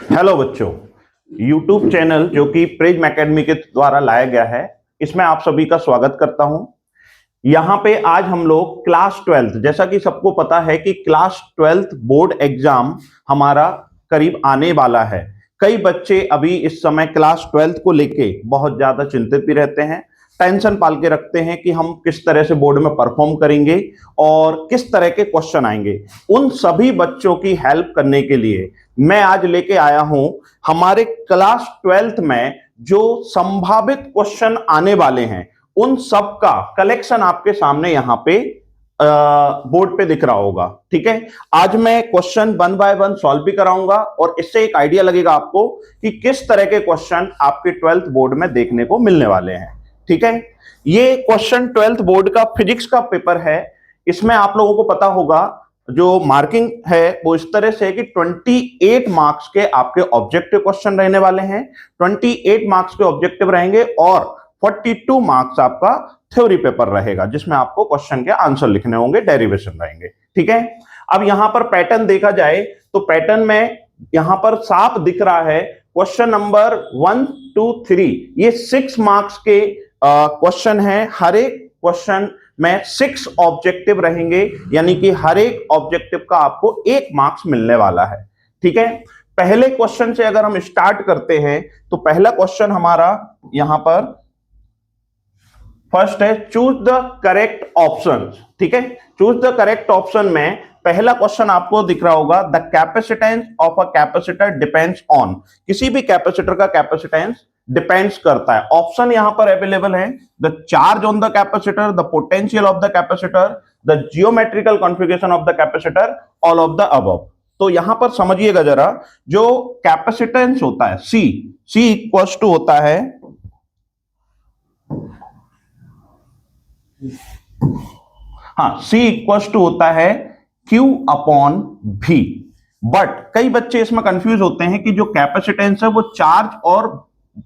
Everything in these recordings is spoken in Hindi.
हेलो बच्चों, YouTube चैनल जो कि प्रिज्म एकेडमी के द्वारा लाया गया है, इसमें आप सभी का स्वागत करता हूं। यहाँ पे आज हम लोग क्लास 12, जैसा कि सबको पता है कि क्लास 12 बोर्ड एग्जाम हमारा करीब आने वाला है। कई बच्चे अभी इस समय क्लास 12 को लेके बहुत ज्यादा चिंतित भी रहते हैं, टेंशन पाल के रखते हैं कि हम किस तरह से बोर्ड में परफॉर्म करेंगे और किस तरह के क्वेश्चन आएंगे। उन सभी बच्चों की हेल्प करने के लिए मैं आज लेके आया हूं हमारे क्लास 12 में जो संभावित क्वेश्चन आने वाले हैं उन सब का कलेक्शन आपके सामने यहाँ पे बोर्ड पे दिख रहा होगा। ठीक है, आज मैं क्वेश्चन 1 बाय 1 सॉल्व भी कराऊंगा और इससे एक आइडिया लगेगा आपको कि किस तरह के क्वेश्चन आपके 12th बोर्ड में देखने को मिलने वाले हैं। ठीक है, ये क्वेश्चन 12th बोर्ड का फिजिक्स का पेपर है। इसमें आप लोगों को पता होगा जो मार्किंग है वो इस तरह से है कि 28 मार्क्स के आपके ऑब्जेक्टिव क्वेश्चन रहने वाले हैं, 28 मार्क्स के ऑब्जेक्टिव रहेंगे और 42 मार्क्स आपका थ्योरी पेपर रहेगा जिसमें आपको क्वेश्चन के आंसर लिखने होंगे, डेरिवेशन रहेंगे। ठीक है, अब यहां पर पैटर्न देखा जाए तो पैटर्न में यहां पर साफ दिख रहा है क्वेश्चन नंबर 1, 2, 3 ये 6 मार्क्स के क्वेश्चन है। हर एक क्वेश्चन में 6 ऑब्जेक्टिव रहेंगे, यानी कि हर एक ऑब्जेक्टिव का आपको 1 मार्क्स मिलने वाला है। ठीक है, पहले क्वेश्चन से अगर हम स्टार्ट करते हैं तो पहला क्वेश्चन हमारा यहां पर फर्स्ट है चूज द करेक्ट ऑप्शन। ठीक है, चूज द करेक्ट ऑप्शन में पहला क्वेश्चन आपको दिख रहा होगा the capacitance of a capacitor depends on. किसी भी कैपेसिटर का कैपेसिटेंस डिपेंड्स करता है। ऑप्शन यहां पर अवेलेबल है the charge on the capacitor, the potential of the capacitor, the geometrical configuration of the capacitor, all of the above. तो यहां पर समझिएगा जरा, जो कैपेसिटेंस होता है सी इक्वल्स टू होता है C इक्वल्स टू होता है Q अपॉन V। बट कई बच्चे इसमें कंफ्यूज होते हैं कि जो कैपेसिटेंस है वो चार्ज और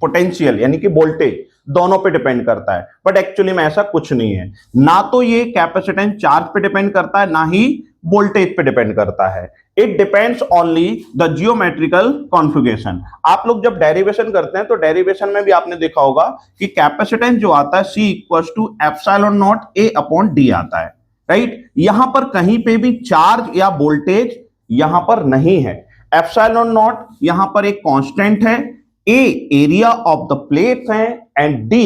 पोटेंशियल यानी कि वोल्टेज दोनों पे डिपेंड करता है, बट एक्चुअली में ऐसा कुछ नहीं है। ना तो ये कैपेसिटेंस चार्ज पे डिपेंड करता है, ना ही वोल्टेज पे डिपेंड करता है। It depends only the geometrical configuration. आप लोग जब डेरिवेशन करते हैं तो डेरिवेशन में भी आपने देखा होगा कि कैपेसिटेंस जो आता है C equals to epsilon naught A upon D आता है, राइट। यहां पर कहीं पे भी चार्ज या वोल्टेज यहां पर नहीं है। एप्सिलॉन नॉट यहां पर एक कांस्टेंट है, A area of the plates है and D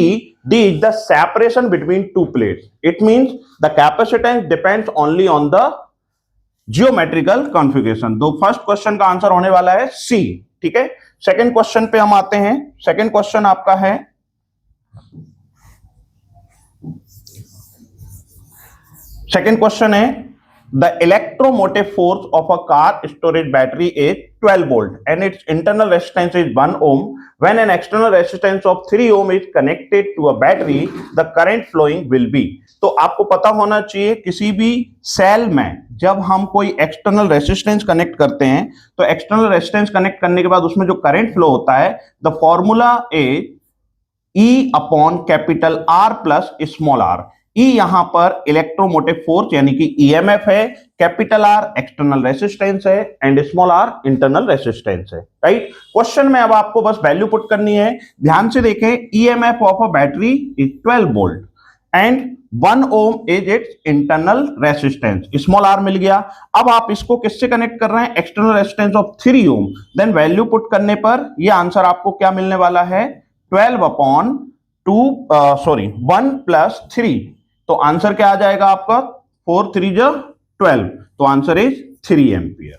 is the separation between two plates. It means the capacitance depends only on the geometrical configuration। तो फर्स्ट क्वेश्चन का आंसर होने वाला है C। ठीक है, सेकंड क्वेश्चन पे हम आते हैं। सेकंड क्वेश्चन आपका है the electromotive force of a car storage battery is 12 volt and its internal resistance is 1 ohm. When an external resistance of 3 ohm is connected to a battery, the current flowing will be। तो आपको पता होना चाहिए किसी भी सेल में जब हम कोई एक्सटर्नल रेजिस्टेंस कनेक्ट करते हैं तो एक्सटर्नल रेजिस्टेंस कनेक्ट करने के बाद उसमें जो करंट फ्लो होता है, the formula is E upon capital R plus small r। E यहां पर इलेक्ट्रोमोटिव फोर्स यानी कि EMF है, कैपिटल R एक्सटर्नल रेजिस्टेंस है and small r internal resistance है, राइट। क्वेश्चन में अब आपको बस वैल्यू पुट करनी है। ध्यान से देखें, EMF of a battery is 12 volt and 1 ohm is its internal resistance, small r मिल गया। अब आप इसको किससे कनेक्ट कर रहे हैं, external resistance of 3 ohm. Then value put करने पर यह आंसर आपको क्या मिलने वाला है, 12 अपॉन 1 प्लस 3। तो आंसर क्या आ जाएगा आपका, 4 3 जो 12, तो आंसर इज 3 एम्पियर।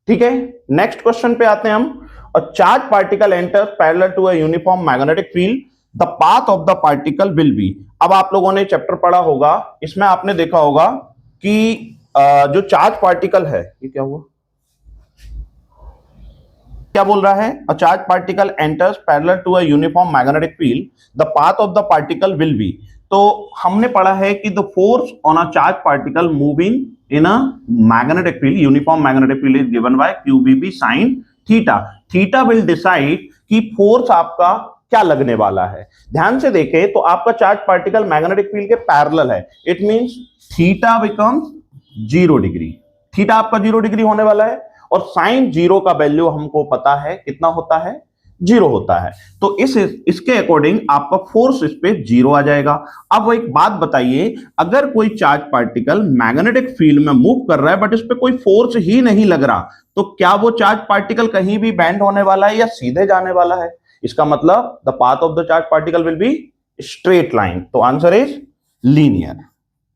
ठीक है, नेक्स्ट क्वेश्चन पे आते हैं हम। A charge particle enters parallel to a uniform magnetic field, the path of the particle will be. अब आप लोगों ने चैप्टर पढ़ा होगा, इसमें आपने देखा होगा कि जो चार्ज पार्टिकल है, ये क्या हुआ, क्या बोल रहा है, a charge particle enters parallel to a uniform magnetic field, the path of the particle will be. तो हमने पढ़ा है कि the force on a charge particle moving in a magnetic field, uniform magnetic field is given by QBB sin theta. Theta will decide कि फोर्स आपका क्या लगने वाला है। ध्यान से देखें तो आपका चार्ज पार्टिकल मैग्नेटिक फील्ड के पैरेलल है, it means theta becomes 0 degree. Theta आपका 0 डिग्री होने वाला है और साइन जीरो का वैल्यू हमको पता है कितना होता है, जीरो होता है। तो इसके अकॉर्डिंग आपका फोर्स इस पे जीरो आ जाएगा। अब वो एक बात बताइए, अगर कोई चार्ज पार्टिकल मैग्नेटिक फील्ड में मूव कर रहा है बट इस पे कोई फोर्स ही नहीं लग रहा, तो क्या वो चार्ज पार्टिकल कहीं भी बेंड होने वाला है या सीधे जाने वाला है? इसका मतलब the path of the charge particle will be straight line. तो आंसर इज लीनियर।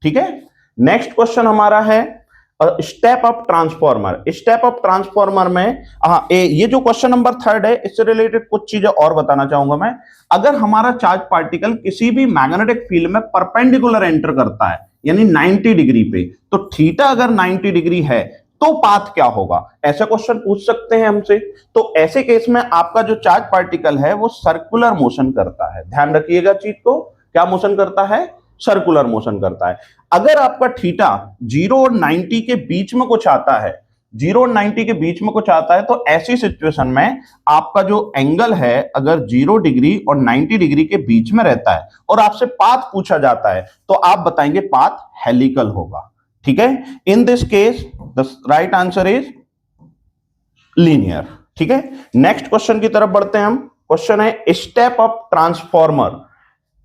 ठीक है, नेक्स्ट क्वेश्चन हमारा है step up transformer. Step up transformer में ये जो क्वेश्चन नंबर 3 है, इससे रिलेटेड कुछ चीजें और बताना चाहूंगा मैं। अगर हमारा चार्ज पार्टिकल किसी भी मैग्नेटिक फील्ड में परपेंडिकुलर एंटर करता है यानी 90 डिग्री पे, तो थीटा अगर 90 डिग्री है तो पाथ क्या होगा, ऐसा क्वेश्चन पूछ सकते हैं हमसे। तो ऐसे केस में आपका जो चार्ज पार्टिकल है वो सर्कुलर मोशन करता है। ध्यान रखिएगा चीज को, क्या मोशन करता है, सर्कुलर मोशन करता है। अगर आपका थीटा 0 और 90 के बीच में कुछ आता है, 0 और 90 के बीच में कुछ आता है, तो ऐसी सिचुएशन में आपका जो एंगल है अगर 0 डिग्री और 90 डिग्री के बीच में रहता है और आपसे पाथ पूछा जाता है, तो आप बताएंगे पाथ हेलिकल होगा। ठीक है, in this case the right answer is linear. ठीक है, नेक्स्ट क्वेश्चन की तरफ बढ़ते हैं हम। क्वेश्चन है स्टेप अप ट्रांसफॉर्मर।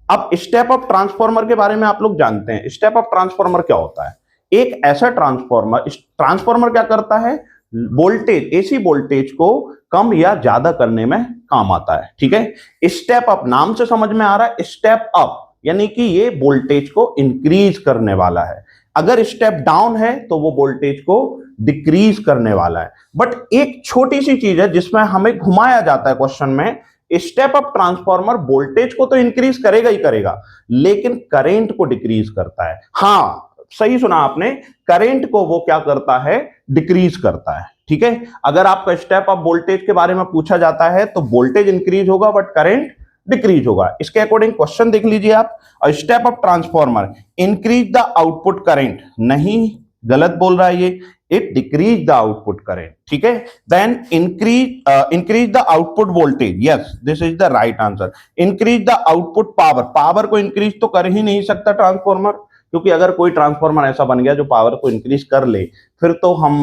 अब स्टेप अप ट्रांसफॉर्मर के बारे में आप लोग जानते हैं। स्टेप अप ट्रांसफॉर्मर क्या होता है? एक ऐसा ट्रांसफॉर्मर क्या करता है, वोल्टेज, एसी वोल्टेज को कम या ज्यादा करने में काम आता है। ठीक है, स्टेप अप नाम से समझ में आ रहा है, स्टेप अप यानी कि ये वोल्टेज को इंक्रीज करने वाला है। अगर स्टेप डाउन है तो वो वोल्टेज को डिक्रीज करने वाला है। बट एक छोटी सी चीज है जिसमें हमें घुमाया जाता है क्वेश्चन में, स्टेप अप ट्रांसफॉर्मर वोल्टेज को तो इंक्रीज करेगा ही करेगा, लेकिन करंट को डिक्रीज करता है। हाँ, सही सुना आपने, करंट को वो क्या करता है, डिक्रीज करता है। ठीक है, अगर आपका स्टेप अप वोल्टेज के बारे में पूछा जाता है तो वोल्टेज इंक्रीज होगा बट करंट डिक्रीज होगा। इसके अकॉर्डिंग क्वेश्चन देख लीजिए आप, step up transformer increase the output current, नहीं, गलत बोल रहा है ये, it decrease the output current. ठीक है, then increase the output voltage. Yes, this is the right answer. Increase the output power. Power को इंक्रीज तो कर ही नहीं सकता ट्रांसफॉर्मर, क्योंकि अगर कोई ट्रांसफॉर्मर ऐसा बन गया जो पावर को इंक्रीज कर ले, फिर तो हम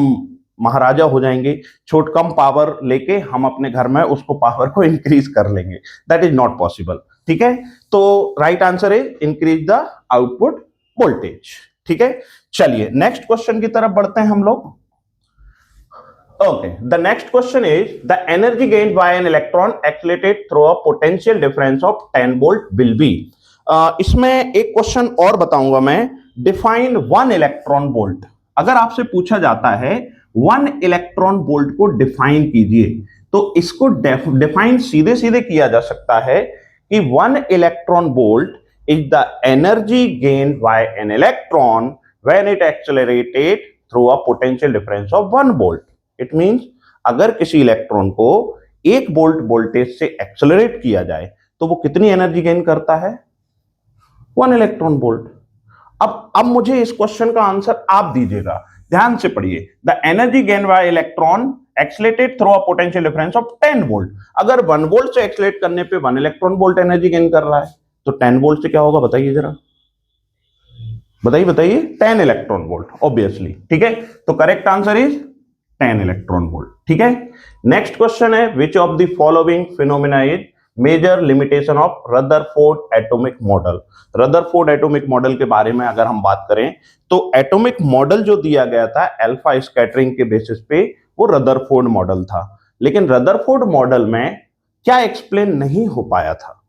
महाराजा हो जाएंगे। छोट कम पावर लेके हम अपने घर में उसको पावर को इंक्रीज कर लेंगे, दैट इज नॉट पॉसिबल। ठीक है, तो right answer is increase the output voltage. ठीक है, चलिए नेक्स्ट क्वेश्चन की तरफ बढ़ते हैं हम लोग। Okay, the next question is the energy gained by an electron accelerated through a potential difference of 10 volt will be. इसमें एक क्वेश्चन और बताऊंगा मैं, डिफाइन 1 इलेक्ट्रॉन वोल्ट। अगर आपसे पूछा जाता है 1 इलेक्ट्रॉन वोल्ट को डिफाइन कीजिए, तो इसको डिफाइन सीधे सीधे किया जा सकता है कि 1 electron volt is the energy gained by an electron when it accelerated through a potential difference of 1 volt. It means अगर किसी इलेक्ट्रॉन को 1 वोल्ट वोल्टेज से एक्सेलरेट किया जाए तो वो कितनी एनर्जी गेन करता है, 1 इलेक्ट्रॉन वोल्ट। अब मुझे इस क्वेश्चन का आंसर आप दीजिएगा, ध्यान से पढ़िए। The energy gain by electron accelerated through a potential difference of 10 volt. अगर 1 वोल्ट से एक्सेलरेट करने पे 1 इलेक्ट्रॉन वोल्ट एनर्जी गेन कर रहा है, तो 10 वोल्ट से क्या होगा बताइए जरा, बताइए 10 इलेक्ट्रॉन वोल्ट ऑब्वियसली। ठीक है, तो correct answer is 10 electron volt. ठीक है, नेक्स्ट क्वेश्चन है which of the following phenomena is major limitation of Rutherford atomic model. Rutherford atomic model के बारे में अगर हम बात करें तो एटॉमिक मॉडल जो दिया गया था अल्फा स्कैटरिंग के बेसिस पे, वो रदरफोर्ड मॉडल था। लेकिन रदरफोर्ड मॉडल में क्या एक्सप्लेन नहीं हो पाया था,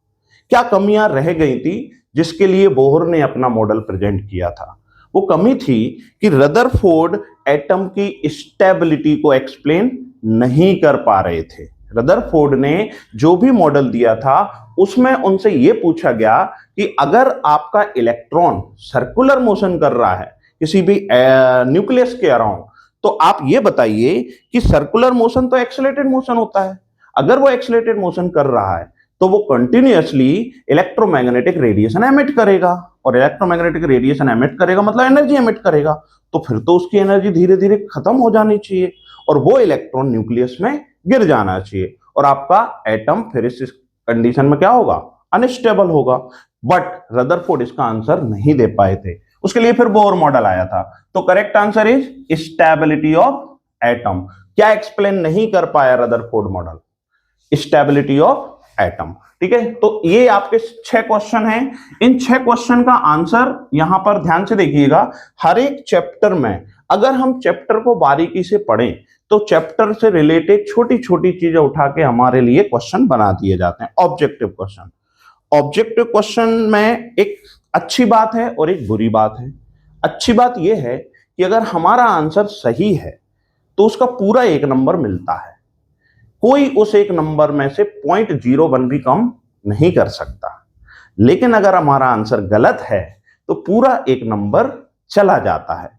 क्या कमियां रह गई थी जिसके लिए बोहर ने अपना मॉडल प्रेजेंट किया था? वो कमी थी कि रदरफोर्ड एटम की स्टेबिलिटी को एक्सप्लेन नहीं कर पा रहे थे। रदरफोर्ड ने जो भी मॉडल दिया था उसमें उनसे यह पूछा गया कि अगर आपका इलेक्ट्रॉन सर्कुलर मोशन कर रहा है किसी भी न्यूक्लियस के अराउंड, तो आप ये बताइए कि सर्कुलर मोशन तो एक्सेलरेटेड मोशन होता है, अगर वो एक्सेलरेटेड मोशन कर रहा है तो वो कंटिन्यूअसली इलेक्ट्रोमैग्नेटिक रेडिएशन एमिट करेगा, और इलेक्ट्रोमैग्नेटिक रेडिएशन एमिट करेगा मतलब एनर्जी एमिट करेगा, तो फिर तो उसकी एनर्जी धीरे धीरे खत्म हो जानी चाहिए और वो इलेक्ट्रॉन न्यूक्लियस में गिर जाना चाहिए, और आपका एटम फिर इस कंडीशन में क्या होगा, अनस्टेबल होगा। बट रदरफोर्ड इसका आंसर नहीं दे पाए थे, उसके लिए फिर बोर मॉडल आया था। तो correct answer is stability of atom. क्या एक्सप्लेन नहीं कर पाया Rutherford model? Stability of atom. ठीक है, तो ये आपके 6 क्वेश्चन हैं। इन 6 क्वेश्चन का आंसर यहां पर ध्यान से देखिएगा। हर एक चैप्टर में अगर हम चैप्टर को बारीकी से पढ़ें तो चैप्टर से रिलेटेड छोटी छोटी चीजें उठा के हमारे लिए क्वेश्चन बना दिए जाते हैं, ऑब्जेक्टिव क्वेश्चन। ऑब्जेक्टिव क्वेश्चन में एक अच्छी बात है और एक बुरी बात है। अच्छी बात यह है कि अगर हमारा आंसर सही है तो उसका पूरा 1 नंबर मिलता है, कोई उस 1 नंबर में से 0.01 भी कम नहीं कर सकता। लेकिन अगर हमारा आंसर गलत है तो पूरा 1 नंबर चला जाता है,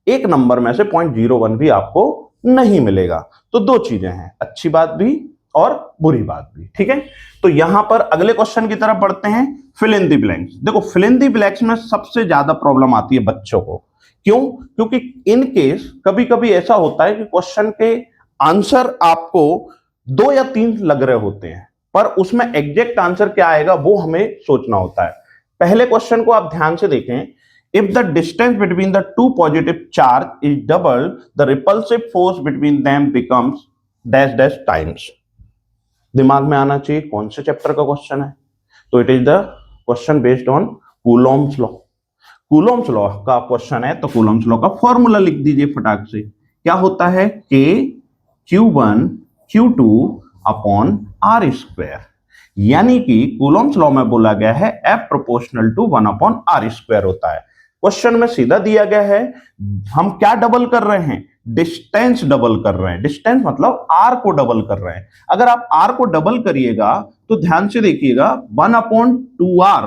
1 नंबर में से 0.01 भी आपको नहीं मिलेगा। तो 2 चीजें हैं, अच्छी बात भी और बुरी बात भी। ठीक है, तो यहां पर अगले क्वेश्चन की तरफ बढ़ते हैं। Fill in the blanks. देखो, फिल इन द ब्लैंक्स में सबसे ज्यादा प्रॉब्लम आती है बच्चों को। क्यों? क्योंकि इन केस कभी कभी ऐसा होता है कि क्वेश्चन के आंसर आपको 2 या 3 लग रहे होते हैं, पर उसमें एग्जैक्ट आंसर क्या आएगा वो हमें सोचना होता है। पहले क्वेश्चन को आप ध्यान से देखें। If the distance between the 2 positive charge is doubled, the repulsive force between them becomes dash dash times. दिमाग में आना चाहिए कौन से चैप्टर का क्वेश्चन है। तो it is the question based on Coulomb's law. Coulomb's law का क्वेश्चन है, तो कूलॉम्स लॉ का फॉर्मूला लिख दीजिए फटाक से। क्या होता है? K Q1 Q2 upon R square. यानी कि कूलॉम्स लॉ में बोला गया है F proportional to 1 upon R square होता है। क्वेश्चन में सीधा दिया गया है, हम क्या डबल कर रहे हैं? डिस्टेंस डबल कर रहे हैं। डिस्टेंस मतलब R को डबल कर रहे हैं। अगर आप R को डबल करिएगा तो ध्यान से देखिएगा 1 अपॉन 2R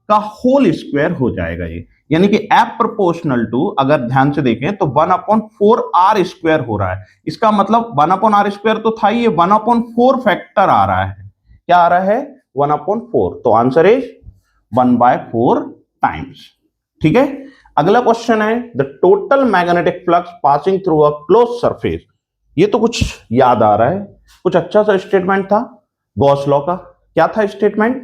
का होल स्क्वायर हो जाएगा ये। यानी कि F प्रोपोर्शनल टू, अगर ध्यान से देखें तो 1 अपॉन 4R स्क्वायर हो रहा है। इसका मतलब 1 अपॉन R स्क्वायर तो था, ये 1 अपॉन 4 फैक्टर आ रहा है। क्या आ रहा है? 1 अपॉन 4। तो आंसर इज 1/4 टाइम्स। ठीक है, अगला क्वेश्चन है the total magnetic flux passing through a close surface. ये तो कुछ याद आ रहा है, कुछ अच्छा सा स्टेटमेंट था गॉस लॉ का। क्या था स्टेटमेंट?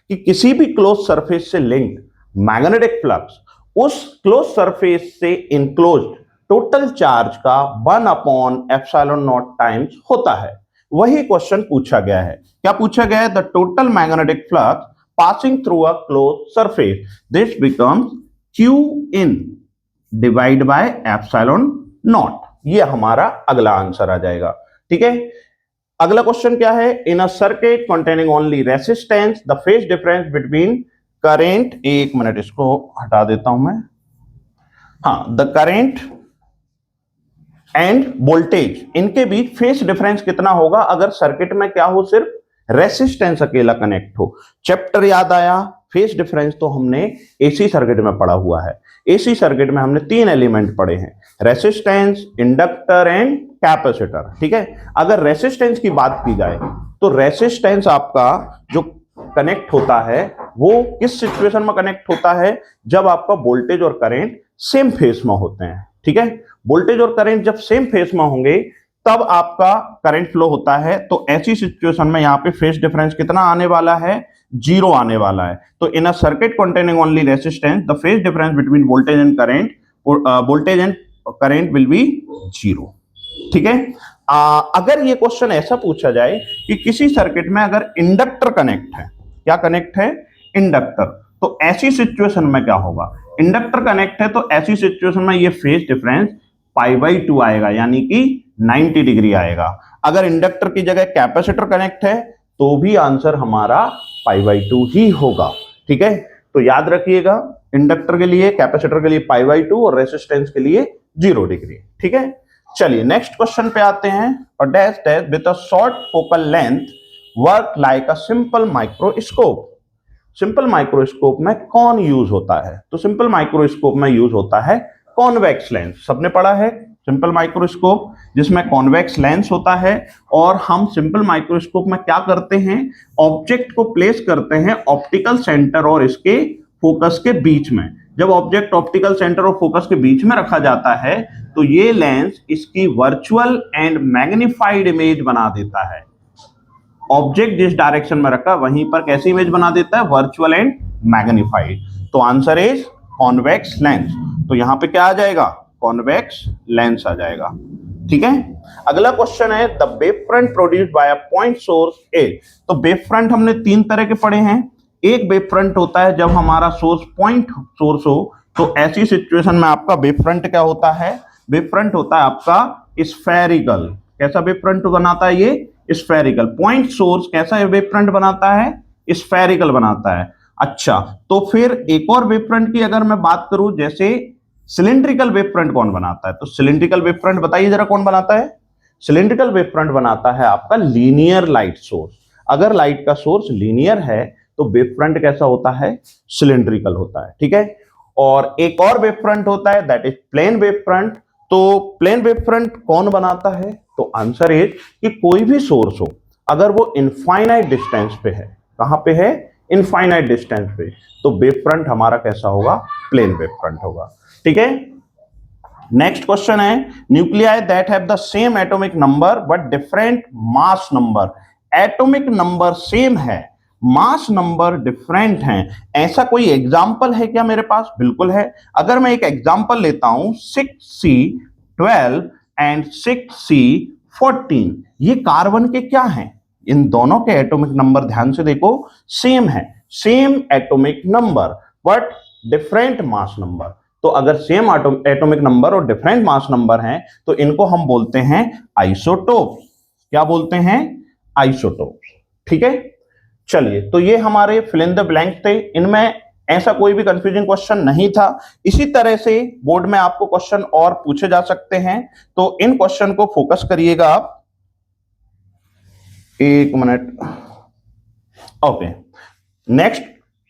कि किसी भी क्लोज सरफेस से लिंक्ड मैग्नेटिक फ्लक्स उस क्लोज सरफेस से इनक्लोज्ड टोटल चार्ज का 1 अपॉन एप्सिलॉन नॉट टाइम्स होता है। वही क्वेश्चन पूछा गया है। क्या पूछा गया है? The total magnetic flux passing through a close surface, this becomes Q in divide by epsilon not. ये हमारा अगला आंसर आ जाएगा। ठीक है, अगला क्वेश्चन क्या है? In a circuit containing only resistance the phase difference between current, 1 minute इसको हटा देता हूं मैं। हाँ, द करेंट एंड वोल्टेज, इनके बीच फेज डिफरेंस कितना होगा अगर सर्किट में क्या हो? सिर्फ रेसिस्टेंस अकेला कनेक्ट हो। चैप्टर याद आया? फेज डिफरेंस तो हमने एसी सर्किट में पढ़ा हुआ है। एसी सर्किट में हमने 3 एलिमेंट पढ़े हैं, रेसिस्टेंस, इंडक्टर एंड कैपेसिटर। ठीक है, अगर रेसिस्टेंस की बात की जाए तो रेसिस्टेंस आपका जो कनेक्ट होता है वो किस सिचुएशन में कनेक्ट होता है? जब आपका वोल्टेज और करंट सेम फेज में होते हैं। ठीक है, वोल्टेज और करंट जब सेम फेज में होंगे तब आपका करंट फ्लो होता है। तो ऐसी सिचुएशन में यहाँ पे फेज डिफरेंस कितना आने वाला है? 0 आने वाला है। तो in a circuit containing only resistance the phase difference between voltage and current will be 0। ठीक है, अगर ये क्वेश्चन ऐसा पूछा जाए कि किसी सर्किट में अगर इंडक्टर कनेक्ट है, क्या कनेक्ट है? इंडक्टर, तो ऐसी सिचुएशन में क्या होगा? इंडक्टर कनेक्ट है तो ऐसी सिचुएशन में ये फेज डिफरेंस π/2 आएगा, यानी कि 90 डिग्री आएगा। अगर इंडक्टर की जगह कैपेसिटर कनेक्ट है तो भी आंसर हमारा π/2 ही होगा। ठीक है, तो याद रखिएगा, इंडक्टर के लिए, कैपेसिटर के लिए π/2 और रेसिस्टेंस के लिए 0 डिग्री। ठीक है, चलिए नेक्स्ट क्वेश्चन पे आते हैं। और dash dash with a short focal length work like a simple microscope. Simple microscope में कौन यूज होता है? तो सिंपल माइक्रोस्कोप में यूज होता है कॉन्वेक्स लेंस। सबने पढ़ा है सिंपल माइक्रोस्कोप, जिसमें कॉन्वेक्स लेंस होता है। और हम सिंपल माइक्रोस्कोप में क्या करते हैं? ऑब्जेक्ट को प्लेस करते हैं ऑप्टिकल सेंटर और इसके फोकस के बीच में। जब ऑब्जेक्ट ऑप्टिकल सेंटर और फोकस के बीच में रखा जाता है तो ये लेंस इसकी वर्चुअल एंड मैग्नीफाइड इमेज बना देता है। ऑब्जेक्ट जिस डायरेक्शन में रखा वहीं पर कैसी इमेज बना देता है? Virtual and magnified. तो आंसर इज कॉन्वेक्स लेंस। तो यहां पे क्या आ जाएगा? कॉन्वेक्स लेंस आ जाएगा। ठीक है। अगला क्वेश्चन है the wave front produced by a point source a. तो वेव फ्रंट हमने तीन तरह के पढ़े हैं। एक वेव फ्रंट होता है जब हमारा सोर्स पॉइंट सोर्स हो, तो ऐसी सिचुएशन में आपका वेव फ्रंट क्या होता है, वेव फ्रंट होता है आपका स्फेरिकल। कैसा वेव फ्रंट बनाता है ये, स्फेरिकल। पॉइंट सोर्स कैसा वेव फ्रंट बनाता है, स्फेरिकल बनाता है। अच्छा, तो फिर एक और वेव फ्रंट की अगर मैं बात करूं, जैसे सिलिंड्रिकल वेव फ्रंट कौन बनाता है, तो सिलिंड्रिकल वेव फ्रंट बताइए जरा कौन बनाता है। सिलिंड्रिकल वेव फ्रंट बनाता है आपका लीनियर लाइट सोर्स। अगर लाइट का सोर्स लीनियर है तो वेव फ्रंट कैसा होता है, सिलिंड्रिकल होता है। ठीक है। और एक और वेव फ्रंट होता है that is plane wave front. तो प्लेन वेव फ्रंट कौन बनाता है, तो आंसर इज कि कोई भी सोर्स हो, अगर वो इनफाइनाइट डिस्टेंस पे है, कहां पे है, इनफाइनाइट डिस्टेंस पे, तो वेव फ्रंट हमारा कैसा होगा, प्लेन वेव फ्रंट होगा। ठीक है। नेक्स्ट क्वेश्चन है nuclei that have the same atomic number but different mass number. Atomic number same है, मास नंबर डिफरेंट है, ऐसा कोई एग्जांपल है क्या मेरे पास? बिल्कुल है। अगर मैं एक एग्जांपल लेता हूं 6C12 एंड 6C14, ये कार्बन के क्या हैं, इन दोनों के एटॉमिक नंबर ध्यान से देखो सेम है, same atomic number but different mass number. तो अगर सेम एटॉमिक नंबर और डिफरेंट मास नंबर हैं तो इनको हम बोलते हैं आइसोटोप्स। क्या बोलते हैं, आइसोटोप्स। ठीक है। चलिए, तो ये हमारे फिल इन द ब्लैंक थे, इनमें ऐसा कोई भी कंफ्यूजिंग क्वेश्चन नहीं था। इसी तरह से बोर्ड में आपको क्वेश्चन और पूछे जा सकते हैं, तो इन क्वेश्चन को फोकस करिएगा आप। एक मिनट। ओके, नेक्स्ट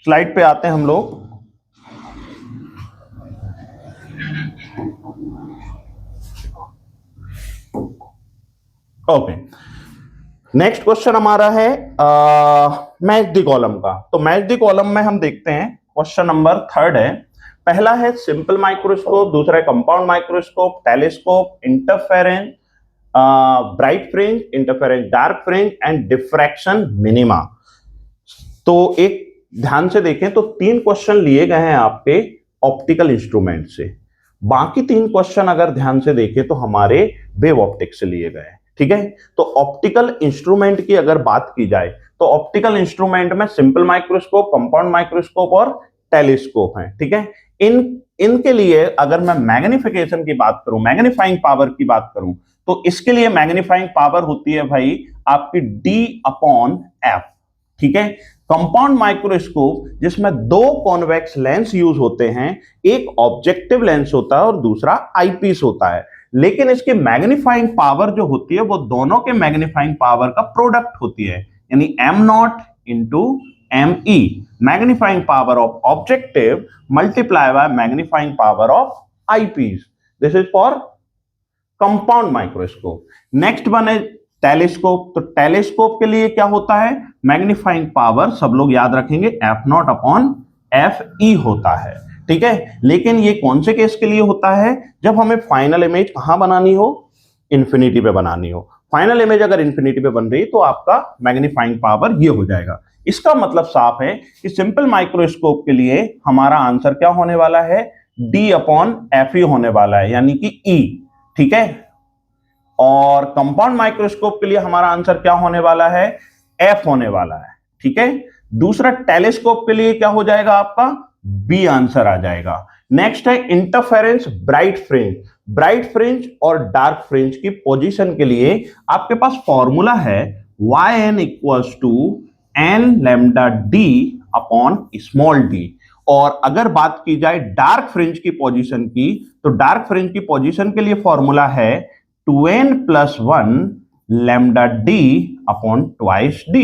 स्लाइड पे आते हैं हम लोग। ओके, नेक्स्ट क्वेश्चन हमारा है मैच द कॉलम का। तो मैच द कॉलम में हम देखते हैं क्वेश्चन नंबर 3 है। पहला है सिंपल माइक्रोस्कोप, दूसरा है compound microscope, telescope, interference bright fringe, interference dark fringe and diffraction minima. तो एक ध्यान से देखें तो 3 क्वेश्चन लिए गए हैं आपके ऑप्टिकल इंस्ट्रूमेंट से, बाकी 3 क्वेश्चन अगर ध्यान से देखें तो हमारे वेव ऑप्टिक्स से लिए गए हैं। ठीक है। तो ऑप्टिकल इंस्ट्रूमेंट की अगर बात की जाए तो ऑप्टिकल इंस्ट्रूमेंट में सिंपल माइक्रोस्कोप, कंपाउंड माइक्रोस्कोप और टेलीस्कोप है। ठीक है। इनके लिए अगर मैं मैग्निफिकेशन की बात करूं, मैग्नीफाइंग पावर की बात करूं, तो इसके लिए मैग्नीफाइंग पावर होती है भाई आपकी D/F। ठीक है। कंपाउंड माइक्रोस्कोप जिसमें 2 कॉन्वेक्स लेंस यूज होते हैं, एक ऑब्जेक्टिव लेंस होता है और दूसरा आईपीस होता है, लेकिन इसकी मैग्नीफाइंग पावर जो होती है वो दोनों के मैग्नीफाइंग पावर का प्रोडक्ट होती है, यानी m0 into ME, magnifying power of objective multiply by magnifying power of eyepiece. This is for compound microscope. Next one है टेलीस्कोप। तो टेलीस्कोप के लिए क्या होता है, मैग्नीफाइंग पावर सब लोग याद रखेंगे F0/FE होता है। ठीक है। लेकिन ये कौन से केस के लिए होता है, जब हमें फाइनल इमेज कहां बनानी हो, इंफिनिटी पे बनानी हो। फाइनल इमेज अगर इंफिनिटी पे बन रही तो आपका मैग्नीफाइंग पावर ये हो जाएगा। इसका मतलब साफ है कि सिंपल माइक्रोस्कोप के लिए हमारा आंसर क्या होने वाला है, D/FE होने वाला है, यानी कि E। ठीक है। और कंपाउंड माइक्रोस्कोप के लिए हमारा आंसर क्या होने वाला है, F होने वाला है। ठीक है। दूसरा टेलीस्कोप के लिए क्या हो जाएगा आपका, B आंसर आ जाएगा। नेक्स्ट है interference bright fringe. Bright fringe और डार्क फ्रिंज की पोजीशन के लिए आपके पास फॉर्मूला है yn equals to n lambda d upon small d। और अगर बात की जाए डार्क फ्रिंज की पोजीशन की, तो डार्क फ्रिंज की पोजीशन के लिए फॉर्मूला है 2n + 1 lambda d upon twice d।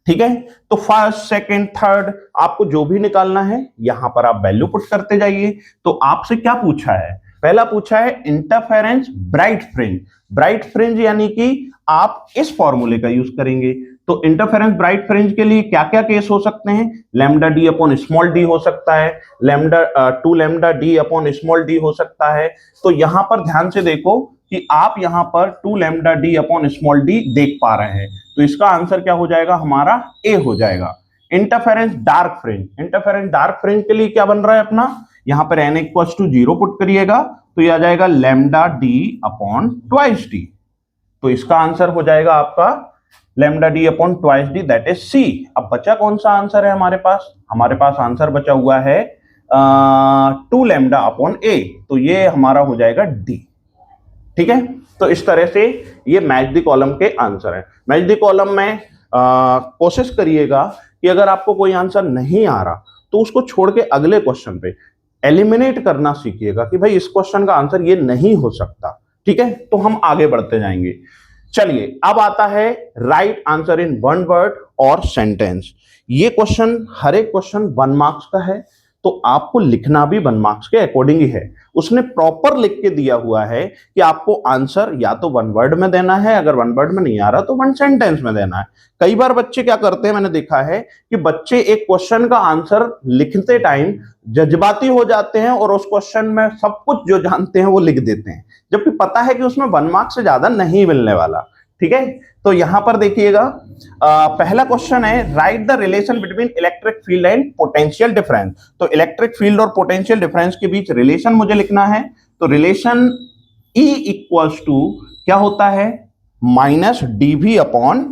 ठीक है। तो फर्स्ट, सेकंड, थर्ड आपको जो भी निकालना है यहां पर आप वैल्यू पुट करते जाइए। तो आपसे क्या पूछा है, पहला पूछा है interference bright fringe. Bright fringe यानी कि आप इस फॉर्मूले का यूज करेंगे। तो इंटरफेरेंस ब्राइट फ्रिंज के लिए क्या क्या केस हो सकते हैं, lambda d upon small d हो सकता है, 2 lambda d upon small d हो सकता है। तो यहां पर ध्यान से देखो कि आप यहां पर 2 lambda d upon small d देख पा रहे हैं, तो इसका आंसर क्या हो जाएगा, हमारा ए हो जाएगा। Interference dark fringe, interference dark fringe के लिए क्या बन रहा है अपना, यहां पर n = 0 पुट करिएगा तो ये आ जाएगा lambda D upon twice D. तो इसका आंसर हो जाएगा आपका lambda D upon twice D, that is C. अब बचा कौन सा आंसर है हमारे पास? हमारे पास आंसर बचा हुआ है 2 लैम्डा अपॉन ए, तो ये हमारा हो जाएगा डी। ठीक है, तो इस तरह से ये मैच द कॉलम के आंसर है। मैच द कॉलम में कोशिश करिएगा कि अगर आपको कोई आंसर नहीं आ रहा तो उसको छोड़ के अगले क्वेश्चन पे एलिमिनेट करना सीखिएगा कि भाई इस क्वेश्चन का आंसर ये नहीं हो सकता। ठीक है, तो हम आगे बढ़ते जाएंगे। चलिए, अब आता है right answer in one word और सेंटेंस। ये क्वेश्चन, हर एक क्वेश्चन 1 मार्क्स का है, तो आपको लिखना भी 1 मार्क्स के अकॉर्डिंग ही है। उसने प्रॉपर लिख के दिया हुआ है कि आपको आंसर या तो 1 वर्ड में देना है, अगर 1 वर्ड में नहीं आ रहा तो 1 सेंटेंस में देना है। कई बार बच्चे क्या करते हैं, मैंने देखा है कि बच्चे एक क्वेश्चन का आंसर लिखते टाइम जज्बाती हो जाते हैं और उस क्वेश्चन में सब कुछ जो जानते हैं वो लिख देते हैं, जबकि पता है कि उसमें 1 मार्क्स से ज्यादा नहीं मिलने वाला। ठीक है, तो यहां पर देखिएगा, पहला क्वेश्चन है right the relation between electric field and potential difference. तो इलेक्ट्रिक फील्ड और पोटेंशियल डिफरेंस के बीच रिलेशन मुझे लिखना है। तो रिलेशन E इक्वल्स टू क्या होता है, माइनस dV अपॉन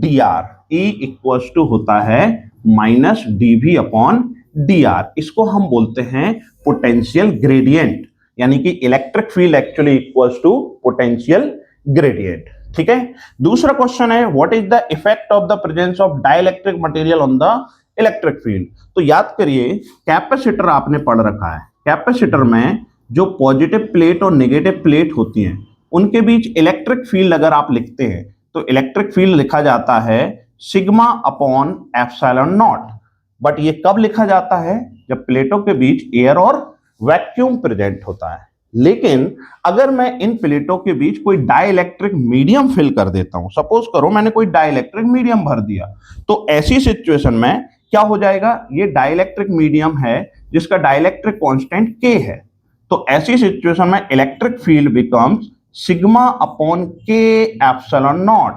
dr। E इक्वल्स टू होता है माइनस dV अपॉन dr। इसको हम बोलते हैं पोटेंशियल ग्रेडियंट, यानी कि electric field actually equals to potential gradient. ठीक है, दूसरा क्वेश्चन है what is the effect of the presence of dielectric material on the electric field. तो याद करिए, कैपेसिटर आपने पढ़ रखा है। कैपेसिटर में जो पॉजिटिव प्लेट और नेगेटिव प्लेट होती हैं उनके बीच इलेक्ट्रिक फील्ड अगर आप लिखते हैं तो इलेक्ट्रिक फील्ड लिखा जाता है sigma upon epsilon not. But ये कब लिखा जाता है, जब प्लेटों के बीच एयर और वैक्यूम प्रेजेंट होता है। लेकिन अगर मैं इन प्लेटों के बीच कोई डाइइलेक्ट्रिक मीडियम फिल कर देता हूं, सपोज करो मैंने कोई डाइइलेक्ट्रिक मीडियम भर दिया, तो ऐसी सिचुएशन में क्या हो जाएगा, ये डाइइलेक्ट्रिक मीडियम है जिसका डाइइलेक्ट्रिक कांस्टेंट K है। तो ऐसी सिचुएशन में electric field becomes sigma upon K epsilon not.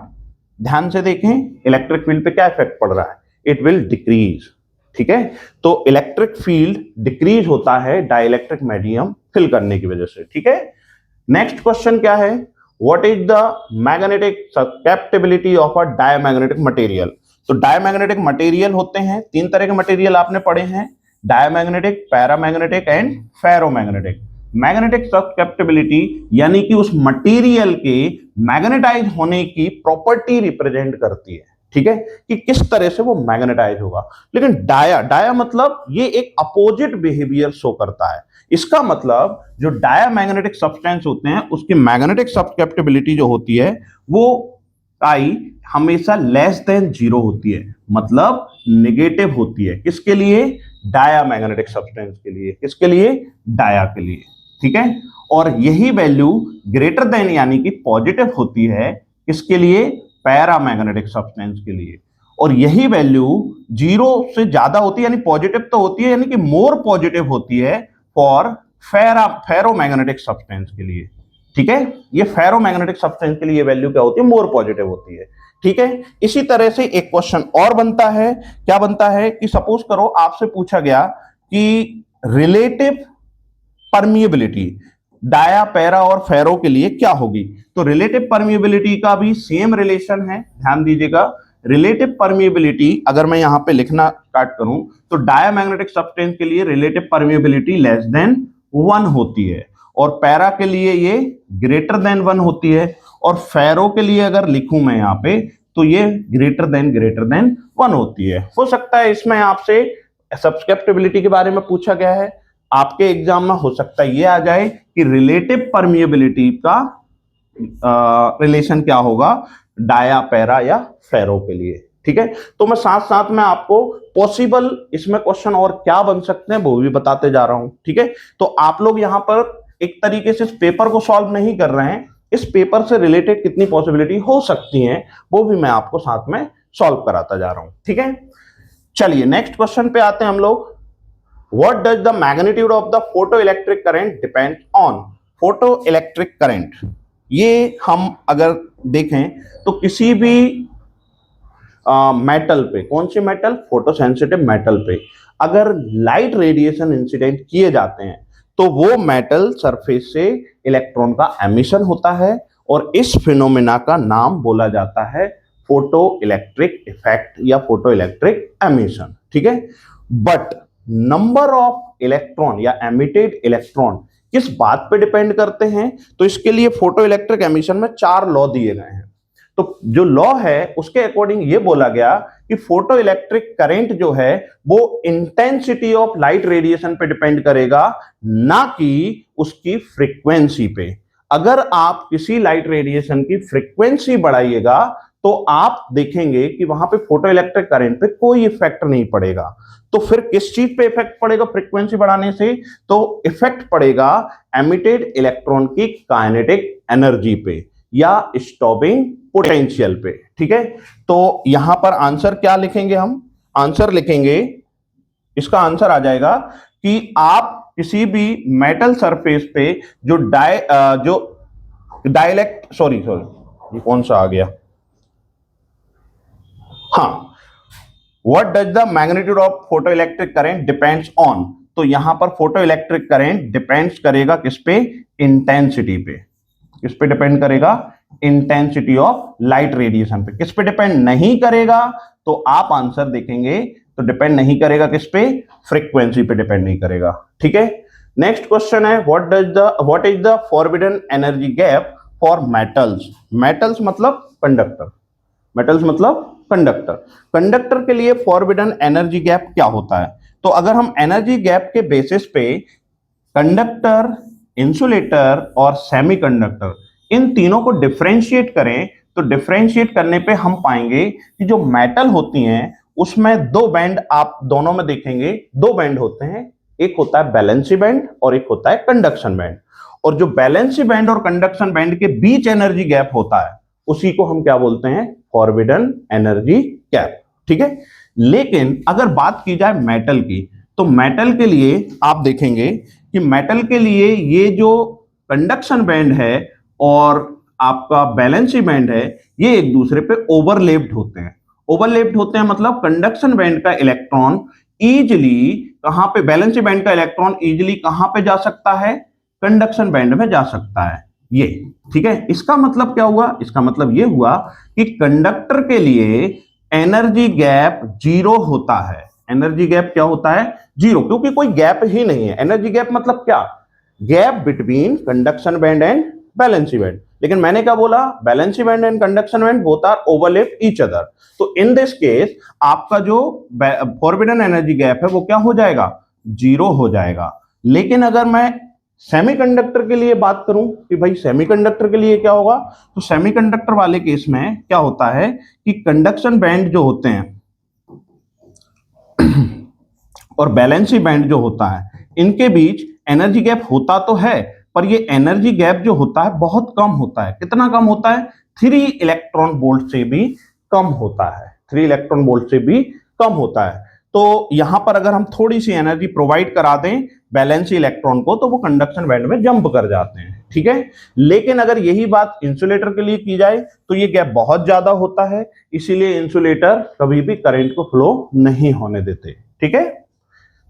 ध्यान से देखें, इलेक्ट्रिक फील्ड पे क्या इफेक्ट पड़ रहा है, इट विल डिक्रीज। ठीक है, तो इलेक्ट्रिक फील्ड डिक्रीज होता है डाइइलेक्ट्रिक मीडियम फिल करने की वजह से। ठीक है, नेक्स्ट क्वेश्चन क्या है, what is the magnetic susceptibility of a diamagnetic material. तो डायमैग्नेटिक मटेरियल होते हैं, 3 तरह के मटेरियल आपने पढ़े हैं, diamagnetic, paramagnetic and ferromagnetic. Magnetic susceptibility यानी कि उस मटेरियल के मैग्नेटाइज होने की प्रॉपर्टी रिप्रेजेंट करती है। ठीक है, कि किस तरह से वो मैग्नेटाइज होगा। लेकिन डाया मतलब ये एक अपोजिट बिहेवियर शो करता है। इसका मतलब जो डायामैग्नेटिक सब्सटेंस होते हैं उसकी मैग्नेटिक ससेप्टिबिलिटी जो होती है वो आई हमेशा लेस देन 0 होती है, मतलब नेगेटिव होती है। किसके लिए, डायामैग्नेटिक सब्सटेंस के लिए। किसके लिए, डाया के लिए। ठीक है, और यही वैल्यू ग्रेटर देन यानी कि पॉजिटिव होती है किसके लिए, पैरामैग्नेटिक सब्सटेंस के लिए। और यही वैल्यू 0 से ज्यादा होती है, यानी पॉजिटिव तो होती है, यानी कि मोर पॉजिटिव होती है फॉर फेरोमैग्नेटिक सब्सटेंस के लिए। ठीक है, ये फेरोमैग्नेटिक सब्सटेंस के लिए वैल्यू क्या होती है, मोर पॉजिटिव होती है। ठीक है, इसी तरह से एक क्वेश्चन और बनता है, क्या बनता है कि सपोज करो आपसे पूछा गया कि रिलेटिव परमिएबिलिटी डाया, पैरा और फेरो के लिए क्या होगी। तो रिलेटिव परमिएबिलिटी का भी सेम रिलेशन है, ध्यान दीजिएगा। रिलेटिव परमिएबिलिटी अगर मैं यहां पे लिखना स्टार्ट करूं तो डायमैग्नेटिक सब्सटेंस के लिए रिलेटिव परमिएबिलिटी लेस देन 1 होती है, और पैरा के लिए ये ग्रेटर देन 1 होती है, और फेरो के लिए अगर लिखूं मैं यहां पे तो ये ग्रेटर देन 1 होती है। हो सकता है इसमें आपसे सब्सक्रिप्टिबिलिटी के बारे में पूछा गया है, आपके एग्जाम में हो सकता है ये आ जाए कि रिलेटिव परमिएबिलिटी का रिलेशन क्या होगा डाया, पैरा या फेरो के लिए। ठीक है, तो मैं साथ साथ में आपको पॉसिबल इसमें क्वेश्चन और क्या बन सकते हैं वो भी बताते जा रहा हूं। ठीक है, तो आप लोग यहां पर एक तरीके से इस पेपर को सॉल्व नहीं कर रहे हैं, इस पेपर से रिलेटेड कितनी पॉसिबिलिटी हो सकती है वो भी मैं आपको साथ में सॉल्व कराता जा रहा हूं। ठीक है, चलिए नेक्स्ट क्वेश्चन पे आते हैं हम लोग। What does the magnitude of the photoelectric current depend on? Photoelectric current, ये हम अगर देखें तो किसी भी मेटल पे, कौन सी मेटल, फोटोसेंसिटिव मेटल पे अगर लाइट रेडिएशन इंसिडेंट किए जाते हैं तो वो मेटल सरफेस से इलेक्ट्रॉन का एमिशन होता है और इस फिनोमेना का नाम बोला जाता है फोटो इलेक्ट्रिक इफेक्ट या फोटो इलेक्ट्रिक एमिशन। ठीक है, बट नंबर ऑफ इलेक्ट्रॉन या एमिटेड इलेक्ट्रॉन किस बात पे डिपेंड करते हैं? तो इसके लिए फोटो इलेक्ट्रिक एमिशन में 4 लॉ दिए गए हैं। तो जो लॉ है उसके अकॉर्डिंग ये बोला गया कि फोटो इलेक्ट्रिक करंट जो है वो इंटेंसिटी ऑफ लाइट रेडिएशन पे डिपेंड करेगा, ना कि उसकी फ्रीक्वेंसी पे। अगर आप किसी लाइट रेडिएशन की फ्रीक्वेंसी बढ़ाइएगा तो आप देखेंगे कि वहां पे फोटो इलेक्ट्रिक करंट पे कोई इफेक्ट नहीं पड़ेगा। तो फिर किस चीज पे इफेक्ट पड़ेगा फ्रीक्वेंसी बढ़ाने से? तो इफेक्ट पड़ेगा एमिटेड इलेक्ट्रॉन की काइनेटिक एनर्जी पे या स्टॉपिंग पोटेंशियल पे। ठीक है, तो यहां पर आंसर क्या लिखेंगे? हम आंसर लिखेंगे, इसका आंसर आ जाएगा कि आप किसी भी मेटल सरफेस पे जो डाइलेक्ट सॉरी ये कौन सा आ गया, हाँ, what does the magnitude of photo electric current depends on. तो यहां पर फोटो इलेक्ट्रिक करंट डिपेंड्स करेगा किस पे? इंटेंसिटी पे। किस पे डिपेंड करेगा? इंटेंसिटी ऑफ लाइट रेडिएशन पे। किस पे डिपेंड नहीं करेगा? तो आप आंसर देखेंगे तो डिपेंड नहीं करेगा किस पे? फ्रीक्वेंसी पे डिपेंड नहीं करेगा। ठीक है, नेक्स्ट क्वेश्चन है what is the forbidden energy gap for metals. Metals मतलब कंडक्टर, मेटल्स मतलब कंडक्टर। कंडक्टर के लिए फॉरबिडन एनर्जी गैप क्या होता है? तो अगर हम एनर्जी गैप के बेसिस पे कंडक्टर, इंसुलेटर और सेमीकंडक्टर इन तीनों को डिफरेंशिएट करें तो डिफरेंशिएट करने पे हम पाएंगे कि जो मेटल होती हैं उसमें 2 बैंड आप दोनों में देखेंगे, 2 बैंड होते हैं, एक होता है बैलेंसी बैंड और एक होता है कंडक्शन बैंड। और जो बैलेंसी बैंड और कंडक्शन बैंड के बीच एनर्जी गैप होता है उसी को हम क्या बोलते हैं? Forbidden energy gap. ठीक है, लेकिन अगर बात की जाए मेटल की, तो मेटल के लिए आप देखेंगे कि मेटल के लिए ये जो कंडक्शन बैंड है और आपका बैलेंसी बैंड है ये एक दूसरे पे ओवरलैप्ड होते हैं। ओवरलैप्ड होते हैं मतलब कंडक्शन बैंड का इलेक्ट्रॉन इजीली कहां पे, बैलेंसी बैंड का इलेक्ट्रॉन इजीली कहां पे जा सकता है? कंडक्शन बैंड में जा सकता है ये। ठीक है, इसका मतलब क्या हुआ? इसका मतलब ये हुआ कि कंडक्टर के लिए एनर्जी गैप 0 होता है। एनर्जी गैप क्या होता है? 0, क्योंकि कोई गैप ही नहीं है। एनर्जी गैप मतलब क्या? Gap between conduction band and valency band. लेकिन मैंने क्या बोला? Valency band and conduction band both are overlap each other. तो इन दिस केस आपका जो फॉरबिडन एनर्जी गैप है वो क्या हो जाएगा? 0 हो जाएगा। लेकिन अगर मैं सेमीकंडक्टर के लिए बात करूं कि भाई सेमीकंडक्टर के लिए क्या होगा, तो सेमीकंडक्टर वाले केस में क्या होता है कि कंडक्शन बैंड जो होते हैं और बैलेंसी बैंड जो होता है इनके बीच एनर्जी गैप होता तो है, पर ये एनर्जी गैप जो होता है बहुत कम होता है। कितना कम होता है? 3 इलेक्ट्रॉन वोल्ट से भी कम होता है। 3 इलेक्ट्रॉन वोल्ट से भी कम होता है। तो यहां पर अगर हम थोड़ी सी एनर्जी प्रोवाइड करा दें बैलेंसी इलेक्ट्रॉन को तो वो कंडक्शन बैंड में जंप कर जाते हैं। ठीक है, लेकिन अगर यही बात इंसुलेटर के लिए की जाए तो ये गैप बहुत ज्यादा होता है, इसीलिए इंसुलेटर कभी भी करंट को फ्लो नहीं होने देते। ठीक है,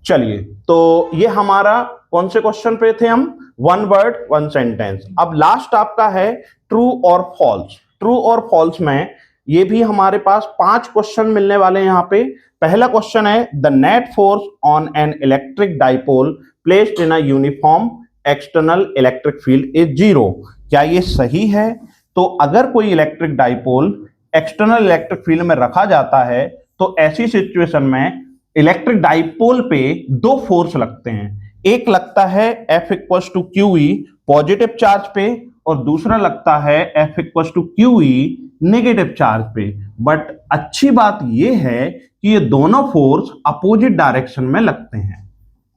चलिए, तो ये हमारा कौन से क्वेश्चन पे थे हम? 1 वर्ड 1 सेंटेंस। अब लास्ट आपका है ट्रू और फॉल्स। ट्रू और फॉल्स में ये भी हमारे पास 5 क्वेश्चन मिलने वाले हैं यहाँ पे। पहला क्वेश्चन है the net force on an electric dipole placed in a uniform external electric field is 0। क्या ये सही है? तो अगर कोई electric dipole external electric field में रखा जाता है तो ऐसी सिचुएशन में इलेक्ट्रिक डाइपोल पे 2 फोर्स लगते हैं। एक लगता है F equals to QE positive charge पे और दूसरा लगता है F equals to QE negative charge पे। बट अच्छी बात यह है कि ये दोनों फोर्स अपोजिट डायरेक्शन में लगते हैं।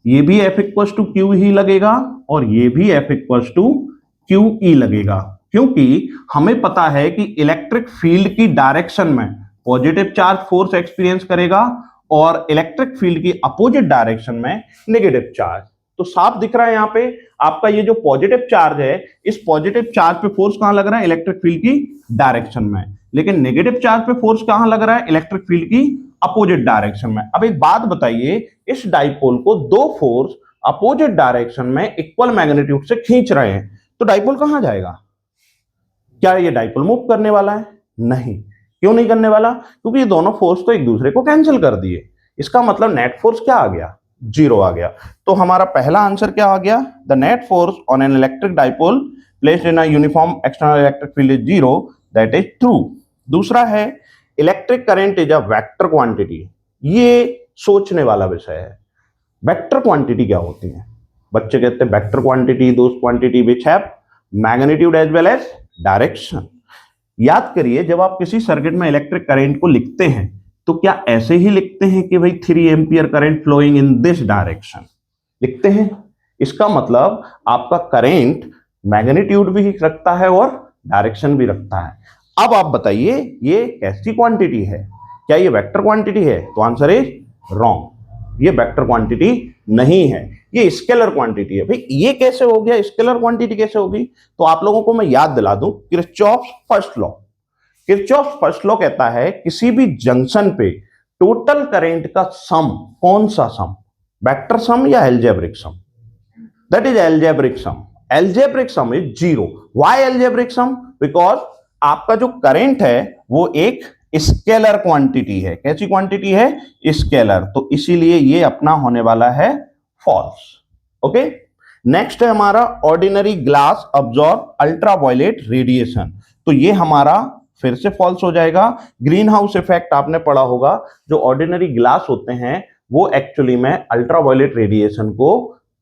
ये भी F इक्वल्स टू Q ही लगेगा और ये भी F इक्वल्स टू QE लगेगा, क्योंकि हमें पता है कि इलेक्ट्रिक फील्ड की डायरेक्शन में पॉजिटिव चार्ज फोर्स एक्सपीरियंस करेगा और इलेक्ट्रिक फील्ड की अपोजिट डायरेक्शन में नेगेटिव चार्ज। तो साफ दिख रहा है यहाँ पे आपका ये जो पॉजिटिव चार्ज है, इस पॉजिटिव चार्ज पे फोर्स कहां लग रहा है? इलेक्ट्रिक फील्ड की डायरेक्शन में। लेकिन नेगेटिव चार्ज पे फोर्स कहां लग रहा है? इलेक्ट्रिक फील्ड की अपोजिट डायरेक्शन में। अब एक बात बताइए, इस डाइपोल को 2 फोर्स अपोजिट डायरेक्शन में इक्वल मैग्नीट्यूड से खींच रहे हैं, तो डाइपोल कहां जाएगा? क्या ये डाइपोल मूव करने वाला है? नहीं। क्यों नहीं करने वाला? क्योंकि ये दोनों फोर्स तो एक दूसरे को कैंसिल कर दिए। इसका मतलब नेट फोर्स क्या आ गया? 0 आ गया। तो हमारा पहला आंसर क्या आ गया? The net force on an electric dipole placed in a uniform external electric field is 0, that is true. दूसरा है electric current is a vector quantity. ये सोचने वाला विषय है। वेक्टर क्वांटिटी क्या होती है? बच्चे कहते हैं vector quantity those quantity which have magnitude as well as direction. याद करिए, जब आप किसी सर्किट में इलेक्ट्रिक करंट को लिखते हैं तो क्या ऐसे ही लिखते हैं कि भाई 3 ampere current flowing in this direction? लिखते हैं। इसका मतलब आपका करंट मैग्नीट्यूड भी रखता है और डायरेक्शन भी रखता है। अब आप बताइए ये कैसी क्वांटिटी है? क्या ये वेक्टर क्वांटिटी है? तो आंसर इज रॉन्ग। ये वेक्टर क्वांटिटी नहीं है, ये स्केलर क्वांटिटी है। भाई ये कैसे हो गया? स्केलर क्वांटिटी कैसे होगी? तो आप लोगों को मैं याद दिला दूं Kirchhoff's first law. Kirchhoff's first law कहता है किसी भी जंक्शन पे टोटल करंट का सम, कौन सा सम? वेक्टर सम या algebraic sum? That is algebraic sum. Algebraic sum is 0। Why algebraic sum? Because आपका जो करंट है वो एक स्केलर क्वांटिटी है। कैसी क्वांटिटी है? स्केलर। तो इसीलिए ये अपना होने वाला है फॉल्स। ओके, नेक्स्ट है हमारा ordinary glass absorb ultraviolet radiation. तो ये हमारा फिर से फॉल्स हो जाएगा। ग्रीन हाउस इफेक्ट आपने पढ़ा होगा। जो ऑर्डिनरी ग्लास होते हैं वो एक्चुअली में अल्ट्रावायलेट रेडिएशन को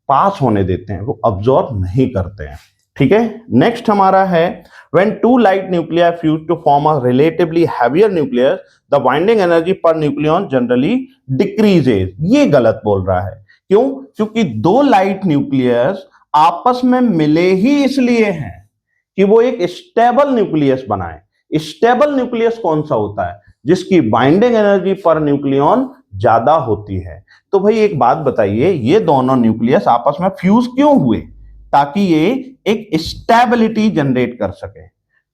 पास होने देते हैं, वो अब्सॉर्ब नहीं करते हैं। ठीक है, नेक्स्ट हमारा है when two light nuclei fuse to form a relatively heavier nucleus, the binding energy per nucleon generally decreases। ये गलत बोल रहा है। क्यों? क्योंकि दो लाइट न्यूक्लियस आपस में मिले ही इसलिए हैं कि वो एक स्टेबल न्यूक्लियस बनाए। स्टेबल न्यूक्लियस कौन सा होता है? जिसकी बाइंडिंग एनर्जी पर न्यूक्लियन ज्यादा होती है। तो भाई एक बात बताइए, ये दोनों न्यूक्लियस आपस में फ्यूज क्यों हुए? ताकि ये एक स्टेबिलिटी जनरेट कर सके।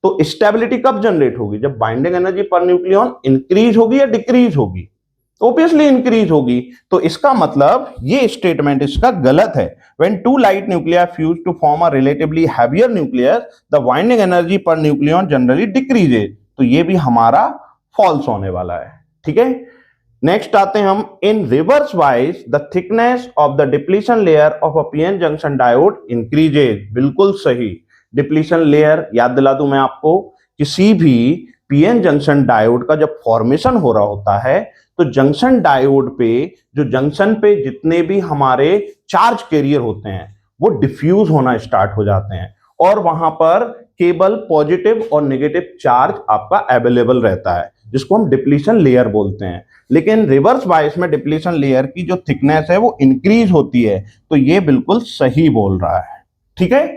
तो स्टेबिलिटी कब जनरेट होगी? जब binding energy per nucleon increase होगी या डिक्रीज होगी? ऑब्वियसली इंक्रीज होगी। तो इसका मतलब ये स्टेटमेंट इसका गलत है। When two light nuclei fuse to form a relatively heavier nucleus, the binding energy per nucleon generally decreases। तो ये भी हमारा फॉल्स होने वाला है। ठीक है, नेक्स्ट आते हैं हम in reverse wise the thickness of the depletion layer of a PN junction diode increases. बिल्कुल सही। डिप्लीशन लेयर याद दिला दूं मैं आपको, किसी भी पीएन जंक्शन डायोड का जब फॉर्मेशन हो रहा होता है तो जंक्शन डायोड पे, जो जंक्शन पे जितने भी हमारे चार्ज कैरियर होते हैं वो डिफ्यूज होना स्टार्ट हो जाते हैं और वहां पर केवल पॉजिटिव और नेगेटिव चार्ज आपका अवेलेबल रहता है, जिसको हम डिप्लीशन लेयर बोलते हैं। लेकिन रिवर्स बायस में डिप्लीशन लेयर की जो थिकनेस है वो इंक्रीज होती है। तो ये बिल्कुल सही बोल रहा है। ठीक है,